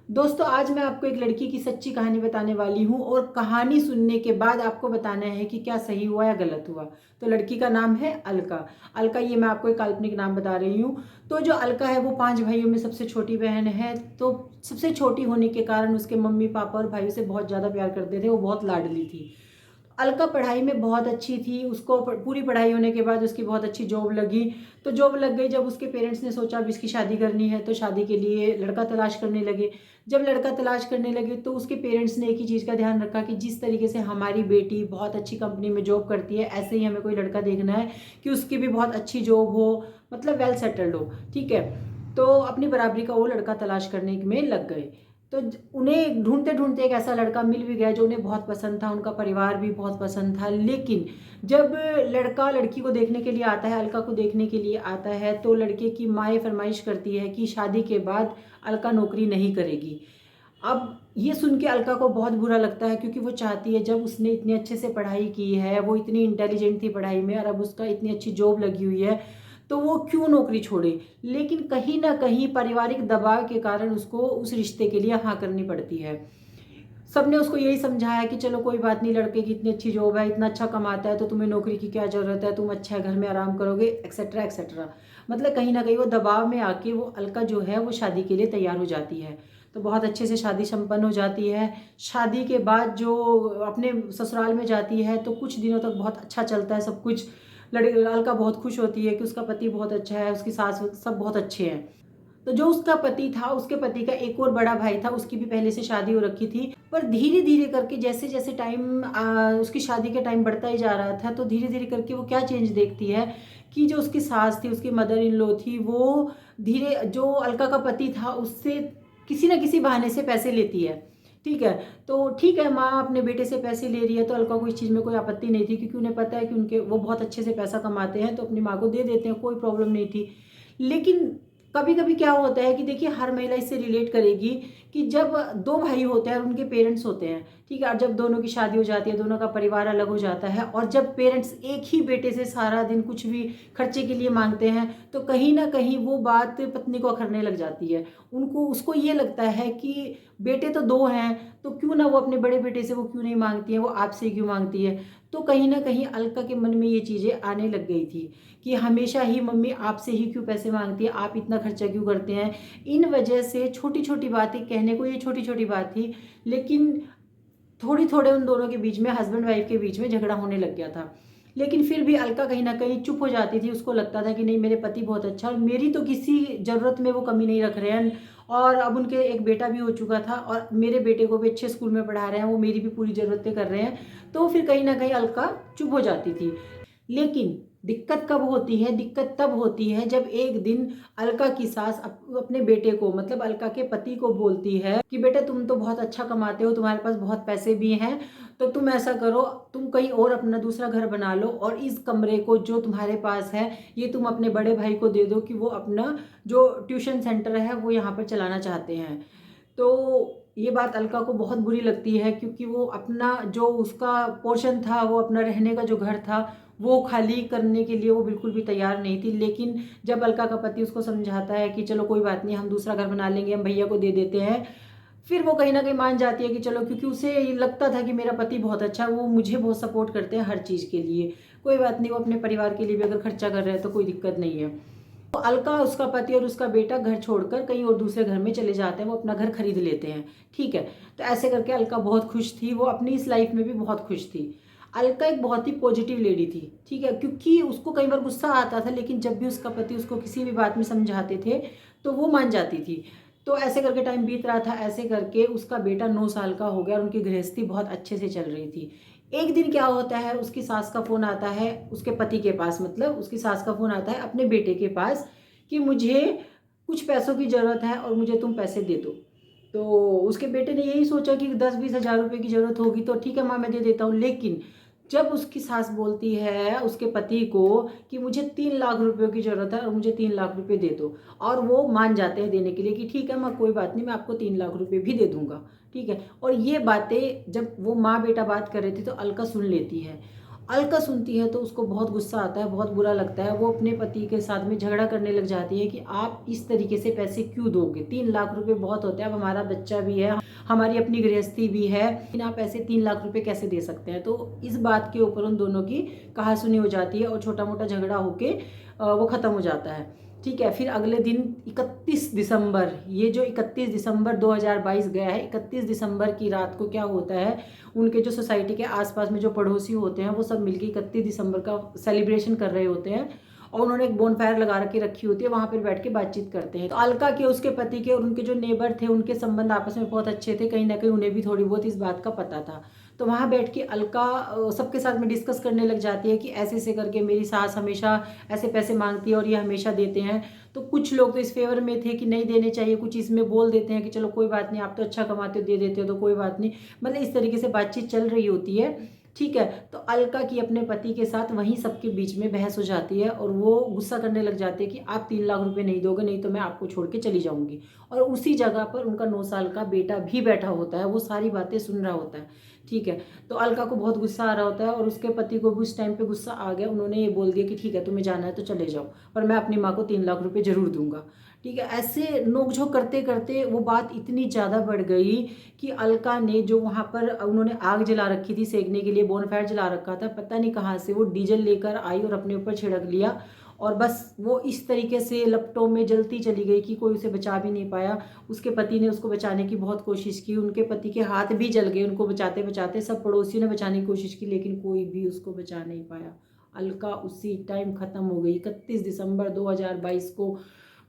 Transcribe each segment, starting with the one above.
दोस्तों आज मैं आपको एक लड़की की सच्ची कहानी बताने वाली हूँ और कहानी सुनने के बाद आपको बताना है कि क्या सही हुआ या गलत हुआ। तो लड़की का नाम है अलका। अलका, ये मैं आपको एक काल्पनिक नाम बता रही हूँ। तो जो अलका है वो 5 भाइयों में सबसे छोटी बहन है। तो सबसे छोटी होने के कारण उसके मम्मी पापा और भाई उसे बहुत ज़्यादा प्यार करते थे, वो बहुत लाडली थी। अलका पढ़ाई में बहुत अच्छी थी, उसको पूरी पढ़ाई होने के बाद उसकी बहुत अच्छी जॉब लगी। तो जॉब लग गई, जब उसके पेरेंट्स ने सोचा अब इसकी शादी करनी है तो शादी के लिए लड़का तलाश करने लगे। जब लड़का तलाश करने लगे तो उसके पेरेंट्स ने एक ही चीज़ का ध्यान रखा कि जिस तरीके से हमारी बेटी बहुत अच्छी कंपनी में जॉब करती है, ऐसे ही हमें कोई लड़का देखना है कि उसकी भी बहुत अच्छी जॉब हो, मतलब वेल सेटल्ड हो। ठीक है, तो अपनी बराबरी का वो लड़का तलाश करने में लग गए। तो उन्हें ढूंढते ढूंढते एक ऐसा लड़का मिल भी गया जो उन्हें बहुत पसंद था, उनका परिवार भी बहुत पसंद था। लेकिन जब लड़का लड़की को देखने के लिए आता है, अलका को देखने के लिए आता है, तो लड़के की माँ ये फरमाइश करती है कि शादी के बाद अलका नौकरी नहीं करेगी। अब ये सुन के अलका को बहुत बुरा लगता है, क्योंकि वो चाहती है जब उसने इतने अच्छे से पढ़ाई की है, वो इतनी इंटेलिजेंट थी पढ़ाई में, और अब उसका इतनी अच्छी जॉब लगी हुई है, तो वो क्यों नौकरी छोड़े। लेकिन कहीं ना कहीं पारिवारिक दबाव के कारण उसको उस रिश्ते के लिए हाँ करनी पड़ती है। सबने उसको यही समझाया कि चलो कोई बात नहीं, लड़के की इतनी अच्छी जॉब है, इतना अच्छा कमाता है, तो तुम्हें नौकरी की क्या ज़रूरत है, तुम अच्छा घर में आराम करोगे, एक्सेट्रा एक्सेट्रा। मतलब कहीं ना कहीं वो दबाव में आके वो अलका जो है वो शादी के लिए तैयार हो जाती है। तो बहुत अच्छे से शादी संपन्न हो जाती है। शादी के बाद जो अपने ससुराल में जाती है तो कुछ दिनों तक बहुत अच्छा चलता है सब कुछ। अलका बहुत खुश होती है कि उसका पति बहुत अच्छा है, उसकी सास सब बहुत अच्छे हैं। तो जो उसका पति था, उसके पति का एक और बड़ा भाई था, उसकी भी पहले से शादी हो रखी थी। पर धीरे धीरे करके जैसे जैसे टाइम उसकी शादी का टाइम बढ़ता ही जा रहा था, तो धीरे धीरे करके वो क्या चेंज देखती है कि जो उसकी सास थी, उसकी मदर इन लॉ थी, वो धीरे जो अलका का पति था उससे किसी ना किसी बहाने से पैसे लेती है। ठीक है, तो ठीक है, माँ अपने बेटे से पैसे ले रही है तो अलका को इस चीज़ में कोई आपत्ति नहीं थी, क्योंकि उन्हें पता है कि उनके वो बहुत अच्छे से पैसा कमाते हैं, तो अपनी माँ को दे देते हैं, कोई प्रॉब्लम नहीं थी। लेकिन कभी कभी क्या होता है कि देखिए, हर महिला इससे रिलेट करेगी कि जब दो भाई होते हैं और उनके पेरेंट्स होते हैं, ठीक है, और जब दोनों की शादी हो जाती है, दोनों का परिवार अलग हो जाता है, और जब पेरेंट्स एक ही बेटे से सारा दिन कुछ भी खर्चे के लिए मांगते हैं, तो कहीं ना कहीं वो बात पत्नी को अखरने लग जाती है। उनको उसको ये लगता है कि बेटे तो दो हैं, तो क्यों ना वो अपने बड़े बेटे से वो क्यों नहीं मांगती है, वो आपसे क्यों मांगती है। तो कहीं ना कहीं अलका के मन में ये चीज़ें आने लग गई थी कि हमेशा ही मम्मी आपसे ही क्यों पैसे मांगती है, आप इतना खर्चा क्यों करते हैं। इन वजह से छोटी छोटी बातें, कहने को ये छोटी छोटी बात थी, लेकिन थोड़ी थोड़े उन दोनों के बीच में, हस्बैंड वाइफ के बीच में झगड़ा होने लग गया था। लेकिन फिर भी अलका कहीं ना कहीं चुप हो जाती थी। उसको लगता था कि नहीं, मेरे पति बहुत अच्छा, और मेरी तो किसी ज़रूरत में वो कमी नहीं रख रहे हैं, और अब उनके एक बेटा भी हो चुका था और मेरे बेटे को भी अच्छे स्कूल में पढ़ा रहे हैं, वो मेरी भी पूरी ज़रूरतें कर रहे हैं। तो फिर कहीं ना कहीं अलका चुप हो जाती थी। लेकिन दिक्कत कब होती है, दिक्कत तब होती है जब एक दिन अलका की सास अपने बेटे को, मतलब अलका के पति को बोलती है कि बेटा तुम तो बहुत अच्छा कमाते हो, तुम्हारे पास बहुत पैसे भी हैं, तो तुम ऐसा करो, तुम कहीं और अपना दूसरा घर बना लो, और इस कमरे को जो तुम्हारे पास है ये तुम अपने बड़े भाई को दे दो कि वो अपना जो ट्यूशन सेंटर है वो यहाँ पर चलाना चाहते हैं। तो ये बात अलका को बहुत बुरी लगती है, क्योंकि वो अपना जो उसका पोर्शन था, वो अपना रहने का जो घर था, वो खाली करने के लिए वो बिल्कुल भी तैयार नहीं थी। लेकिन जब अलका का पति उसको समझाता है कि चलो कोई बात नहीं, हम दूसरा घर बना लेंगे, हम भैया को दे देते हैं, फिर वो कहीं ना कहीं मान जाती है कि चलो, क्योंकि उसे ये लगता था कि मेरा पति बहुत अच्छा है, वो मुझे बहुत सपोर्ट करते हैं हर चीज़ के लिए, कोई बात नहीं, वो अपने परिवार के लिए भी अगर खर्चा कर रहे हैं तो कोई दिक्कत नहीं है। तो अलका, उसका पति और उसका बेटा घर छोड़कर कहीं और दूसरे घर में चले जाते हैं, वो अपना घर खरीद लेते हैं। ठीक है, तो ऐसे करके अलका बहुत खुश थी, वो अपनी इस लाइफ में भी बहुत खुश थी। अलका एक बहुत ही पॉजिटिव लेडी थी, ठीक है, क्योंकि उसको कई बार गुस्सा आता था, लेकिन जब भी उसका पति उसको किसी भी बात में समझाते थे तो वो मान जाती थी। तो ऐसे करके टाइम बीत रहा था, ऐसे करके उसका बेटा 9 साल का हो गया और उनकी गृहस्थी बहुत अच्छे से चल रही थी। एक दिन क्या होता है, उसकी सास का फ़ोन आता है उसके पति के पास, मतलब उसकी सास का फ़ोन आता है अपने बेटे के पास कि मुझे कुछ पैसों की ज़रूरत है और मुझे तुम पैसे दे दो। तो उसके बेटे ने यही सोचा कि 10-20 हज़ार रुपये की ज़रूरत होगी, तो ठीक है माँ, मैं दे देता हूँ। लेकिन जब उसकी सास बोलती है उसके पति को कि मुझे 3 लाख रुपयों की ज़रूरत है और मुझे 3 लाख रुपये दे दो, और वो मान जाते हैं देने के लिए कि ठीक है माँ, कोई बात नहीं, मैं आपको 3 लाख रुपये भी दे दूँगा। ठीक है, और ये बातें जब वो माँ बेटा बात कर रहे थे तो अलका सुन लेती है, अलका सुनती है तो उसको बहुत गुस्सा आता है, बहुत बुरा लगता है। वो अपने पति के साथ में झगड़ा करने लग जाती है कि आप इस तरीके से पैसे क्यों दोगे, 3 लाख रुपए बहुत होते हैं, अब हमारा बच्चा भी है, हमारी अपनी गृहस्थी भी है, लेकिन आप ऐसे 3 लाख रुपए कैसे दे सकते हैं। तो इस बात के ऊपर उन दोनों की कहासुनी हो जाती है और छोटा मोटा झगड़ा होके वो ख़त्म हो जाता है। ठीक है, फिर अगले दिन 31 दिसंबर, ये जो 31 दिसंबर 2022 गया है, 31 दिसंबर की रात को क्या होता है, उनके जो सोसाइटी के आसपास में जो पड़ोसी होते हैं वो सब मिलके 31 दिसंबर का सेलिब्रेशन कर रहे होते हैं और उन्होंने एक बोनफायर लगा रखी रखी होती है, वहाँ पर बैठ के बातचीत करते हैं। तो अलका के, उसके पति के और उनके जो नेबर थे, उनके संबंध आपस में बहुत अच्छे थे, कहीं ना कहीं उन्हें भी थोड़ी बहुत इस बात का पता था। तो वहाँ बैठ के अलका सबके साथ में डिस्कस करने लग जाती है कि ऐसे ऐसे करके मेरी सास हमेशा ऐसे पैसे मांगती है और ये हमेशा देते हैं। तो कुछ लोग तो इस फेवर में थे कि नहीं देने चाहिए, कुछ इसमें बोल देते हैं कि चलो कोई बात नहीं, आप तो अच्छा कमाते हो, दे देते हो तो कोई बात नहीं, मतलब इस तरीके से बातचीत चल रही होती है। ठीक है, तो अलका की अपने पति के साथ वहीं सबके बीच में बहस हो जाती है और वो गुस्सा करने लग जाते हैं कि आप 3 लाख रुपए नहीं दोगे, नहीं तो मैं आपको छोड़ के चली जाऊंगी। और उसी जगह पर उनका 9 साल का बेटा भी बैठा होता है, वो सारी बातें सुन रहा होता है। ठीक है, तो अलका को बहुत गुस्सा आ रहा होता है और उसके पति को भी उस टाइम पे गुस्सा आ गया। उन्होंने ये बोल दिया कि ठीक है, तुम्हें जाना है तो चले जाओ, पर मैं अपनी माँ को 3 लाख रुपए जरूर दूंगा। ठीक है, ऐसे नोकझोंक करते करते वो बात इतनी ज़्यादा बढ़ गई कि अलका ने, जो वहाँ पर उन्होंने आग जला रखी थी सेकने के लिए, बोनफायर जला रखा था, पता नहीं कहाँ से वो डीजल लेकर आई और अपने ऊपर छिड़क लिया और बस वो इस तरीके से लपटों में जलती चली गई कि कोई उसे बचा भी नहीं पाया। उसके पति ने उसको बचाने की बहुत कोशिश की, उनके पति के हाथ भी जल गए उनको बचाते बचाते, सब पड़ोसियों ने बचाने की कोशिश की, लेकिन कोई भी उसको बचा नहीं पाया। अलका उसी टाइम ख़त्म हो गई। 31 दिसंबर 2022 को,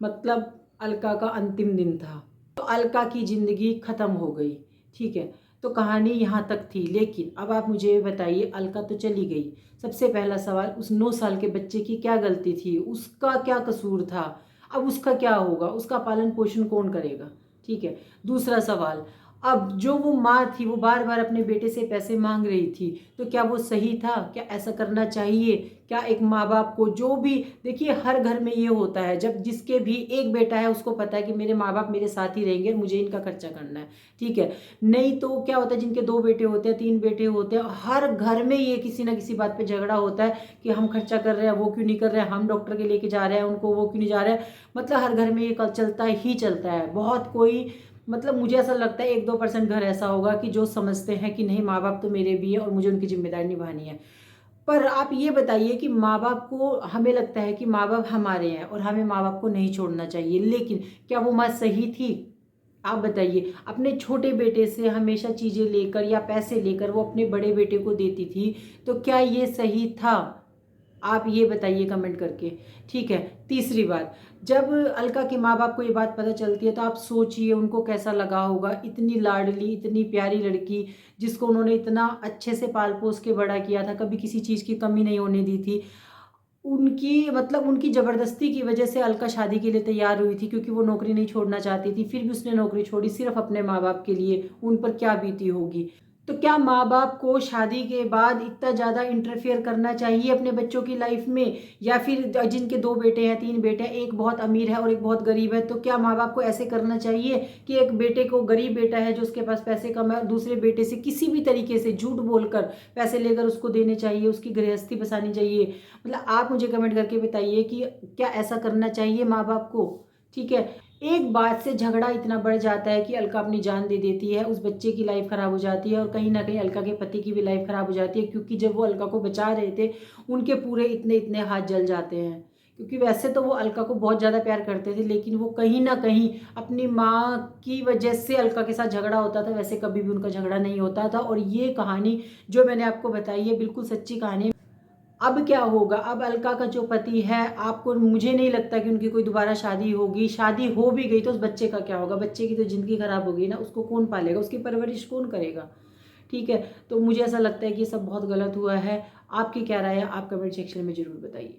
मतलब अलका का अंतिम दिन था, तो अलका की ज़िंदगी ख़त्म हो गई। ठीक है, तो कहानी यहाँ तक थी, लेकिन अब आप मुझे ये बताइए, अलका तो चली गई, सबसे पहला सवाल, उस 9 साल के बच्चे की क्या गलती थी, उसका क्या कसूर था, अब उसका क्या होगा, उसका पालन पोषण कौन करेगा। ठीक है, दूसरा सवाल, अब जो वो माँ थी वो बार बार अपने बेटे से पैसे मांग रही थी, तो क्या वो सही था, क्या ऐसा करना चाहिए, क्या एक माँ बाप को, जो भी, देखिए हर घर में ये होता है, जब जिसके भी एक बेटा है उसको पता है कि मेरे माँ बाप मेरे साथ ही रहेंगे, मुझे इनका खर्चा करना है। ठीक है, नहीं तो क्या होता है, जिनके 2 बेटे होते हैं, 3 बेटे होते हैं, हर घर में ये किसी ना किसी बात पे झगड़ा होता है कि हम खर्चा कर रहे हैं, वो क्यों नहीं कर रहे हैं, हम डॉक्टर के लेके जा रहे हैं उनको, वो क्यों नहीं जा रहे हैं। मतलब हर घर में ये कल चलता ही चलता है। बहुत कोई, मतलब मुझे ऐसा लगता है 1-2% घर ऐसा होगा कि जो समझते हैं कि नहीं, माँ बाप तो मेरे भी है और मुझे उनकी जिम्मेदारी निभानी है। पर आप ये बताइए कि माँ बाप को, हमें लगता है कि माँ बाप हमारे हैं और हमें माँ बाप को नहीं छोड़ना चाहिए, लेकिन क्या वो माँ सही थी? आप बताइए, अपने छोटे बेटे से हमेशा चीज़ें लेकर या पैसे लेकर वो अपने बड़े बेटे को देती थी, तो क्या ये सही था? आप ये बताइए कमेंट करके। ठीक है, तीसरी बात, जब अलका के माँ बाप को ये बात पता चलती है तो आप सोचिए उनको कैसा लगा होगा। इतनी लाडली, इतनी प्यारी लड़की, जिसको उन्होंने इतना अच्छे से पाल पोस के बड़ा किया था, कभी किसी चीज़ की कमी नहीं होने दी थी, उनकी, मतलब उनकी ज़बरदस्ती की वजह से अलका शादी के लिए तैयार हुई थी, क्योंकि वो नौकरी नहीं छोड़ना चाहती थी, फिर भी उसने नौकरी छोड़ी सिर्फ अपने माँ बाप के लिए। उन पर क्या बीती होगी। तो क्या माँ बाप को शादी के बाद इतना ज़्यादा इंटरफेयर करना चाहिए अपने बच्चों की लाइफ में? या फिर जिनके 2 बेटे हैं, 3 बेटे हैं, एक बहुत अमीर है और एक बहुत गरीब है, तो क्या माँ बाप को ऐसे करना चाहिए कि एक बेटे को, गरीब बेटा है जो उसके पास पैसे कम है, और दूसरे बेटे से किसी भी तरीके से झूठ बोलकर पैसे लेकर उसको देने चाहिए, उसकी गृहस्थी बसानी चाहिए? मतलब आप मुझे कमेंट करके बताइए कि क्या ऐसा करना चाहिए माँ बाप को? ठीक है, एक बात से झगड़ा इतना बढ़ जाता है कि अलका अपनी जान दे देती है, उस बच्चे की लाइफ खराब हो जाती है और कहीं ना कहीं अलका के पति की भी लाइफ खराब हो जाती है, क्योंकि जब वो अलका को बचा रहे थे उनके पूरे इतने इतने हाथ जल जाते हैं। क्योंकि वैसे तो वो अलका को बहुत ज़्यादा प्यार करते थे, लेकिन वो कहीं ना कहीं अपनी माँ की वजह से अलका के साथ झगड़ा होता था, वैसे कभी भी उनका झगड़ा नहीं होता था। और ये कहानी जो मैंने आपको बताई है बिल्कुल सच्ची कहानी। अब क्या होगा, अब अलका का जो पति है, आपको, मुझे नहीं लगता कि उनकी कोई दोबारा शादी होगी। शादी हो भी गई तो उस बच्चे का क्या होगा? बच्चे की तो ज़िंदगी खराब हो गई ना, उसको कौन पालेगा, उसकी परवरिश कौन करेगा? ठीक है, तो मुझे ऐसा लगता है कि ये सब बहुत गलत हुआ है। आपकी क्या राय है, आप कमेंट सेक्शन में ज़रूर बताइए।